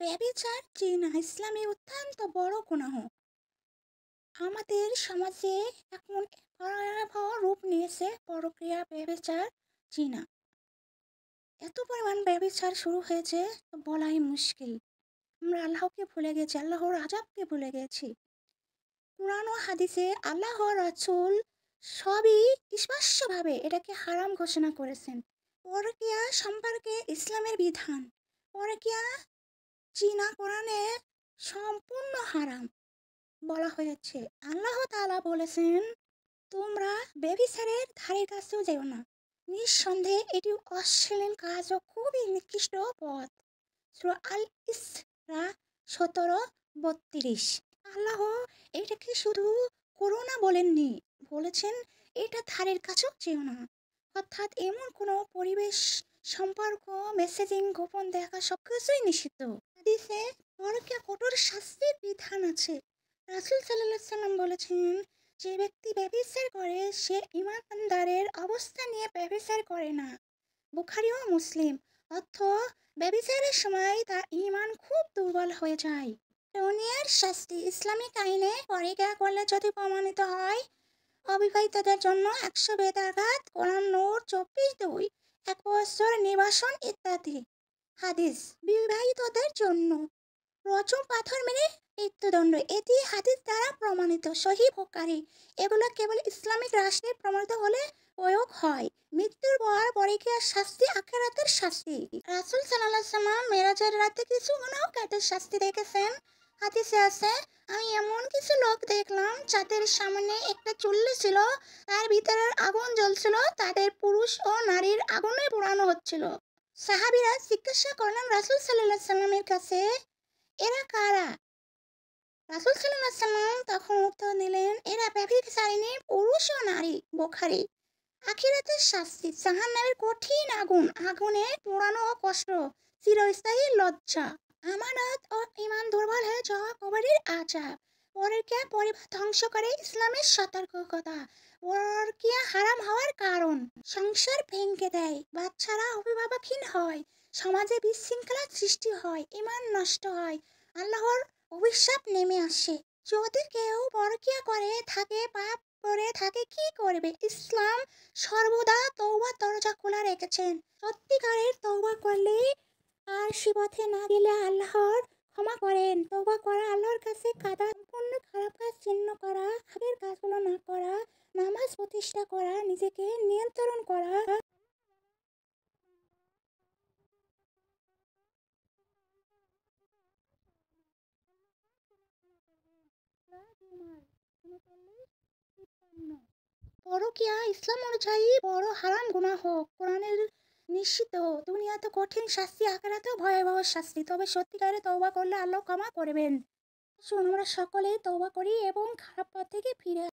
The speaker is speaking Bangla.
ব্যভিচার জিনা ইসলামে অত্যন্ত বড় গুনাহ। আমাদের সমাজে এখন ভয়াবহ রূপ নিয়েছে পরকীয়া, ব্যভিচার, জিনা। এত পরিমাণ ব্যভিচার শুরু হয়েছে বলাই মুশকিল। আমরা আল্লাহকে ভুলে গেছি, আল্লাহর আযাবকে ভুলে গেছি। কুরআন ও হাদিসে আল্লাহ রাসূল সবই স্পষ্টভাবে এটাকে হারাম ঘোষণা করেছেন। পরকীয়া সম্পর্কে ইসলামের বিধান, পরকীয়া জিনা কোরআনে সম্পূর্ণ হারাম বলা হয়েছে। আল্লাহ তাআলা বলেছেন, তোমরা ব্যভিচারের ধারে কাছেও যেও না। নিঃসন্দেহে এটি অশ্লীল কাজ ও খুবই নিকৃষ্ট পথ। সূরা আল ইসরা 17-32। আল্লাহ এটাকে শুধু করো না বলেননি, বলেছেন এটা ধারের কাছেও যেও না। অর্থাৎ এমন কোনো পরিবেশ, সম্পর্ক, মেসেজিং, গোপন দেখা সবকিছুই নিষিদ্ধ। হাদিসে পরকীয়া কঠোর শাস্তির বিধান আছে। রাসূল সাল্লাল্লাহু আলাইহি সাল্লাম বলেছেন, যে ব্যক্তি ব্যভিচার করে সে ঈমানদারের অবস্থা নিয়ে ব্যভিচার করে না। বুখারী ও মুসলিম। অর্থ, ব্যভিচারের সময় তার ঈমান খুব দুর্বল হয়ে যায়। দুনিয়ার শাস্তি, ইসলামিক আইনে পরকীয়া করলে যদি প্রমাণিত হয়, অবিবাহিতদের জন্য 100 বেদাঘাত, কোরআন নূর 24:2, 1 বছর নির্বাসন ইত্যাদি। হাদিস, বিবাহিতদের জন্য রজম পাথর মেরে মৃত্যুদণ্ড। এটি হাদিস দ্বারা প্রমাণিত, সহিহ বুখারী। এগুলো কেবল ইসলামিক রাষ্ট্রে প্রমাণিত হলে প্রয়োগ হয়। মৃত্যুর পর পরকীয়ার শাস্তি আখিরাতের শাস্তি। রাসূল সাল্লাল্লাহু আলাইহি সাল্লাম মেরাজের রাতে কিছু গুনাহগারদের শাস্তি দেখেছেন। হাদিসে আছে, আমি এমন কিছু লোক দেখলাম যাদের সামনে একটা চুল্লি ছিল, তার ভিতরের আগুন জ্বলছিল, তাদের পুরুষ ও নারীর আগুনে পোড়ানো হচ্ছিল। সাহাবীরা জিজ্ঞাসা করলেন রাসূল সাল্লাল্লাহু আলাইহি সাল্লামের কাছে, এরা কারা? রাসূল সাল্লাল্লাহু আলাইহি সাল্লাম তখন উত্তর দিলেন, এরা ব্যভিচারিণী পুরুষ ও নারী। বুখারী। আখিরাতের শাস্তি, জাহান্নামের কঠিন আগুন, আগুনে পোড়ানো ও কষ্ট, চিরস্থায়ী লজ্জা। আমানত ও ঈমান দুর্বল হয়ে যাওয়া, কবরের আযাব। পরকীয়া পরিবার ধ্বংস করে, ইসলামের সতর্কতা। পরকীয়া হারাম হওয়ার কারণ, সংসার ভেঙে দেয়, বাচ্চারা অভিভাবকহীন হয়, সমাজে বিশৃঙ্খলার সৃষ্টি হয়, ঈমান নষ্ট হয়, আল্লাহর অভিশাপ নেমে আসে। যদি কেউ পরকীয়া করে থাকে, পাপ করে থাকে, কি করবে? ইসলাম সর্বদা তওবার দরজা খোলা রেখেছেন। সত্যিকারের তওবা করলে আর সে পথে না গেলে আল্লাহর ক্ষমা করেন। তওবা করা, আল্লাহর কাছে কাঁদা, সম্পূর্ণ খারাপ কাজ ছিন্ন করা, আগের কাজগুলো না করা, নামাজ প্রতিষ্ঠা করা, নিজেকে নিয়ন্ত্রণ করা। পরকীয়া ইসলাম অনুযায়ী বড় হারাম গুনাহ, কোরআনের নিষিদ্ধ। দুনিয়াতে কঠিন শাস্তি, আখিরাতেও ভয়াবহ শাস্তি। তবে সত্যিকারে তওবা করলে আল্লাহ ক্ষমা করবেন। আসুন আমরা সকলে তওবা করি এবং খারাপ পথ থেকে ফিরে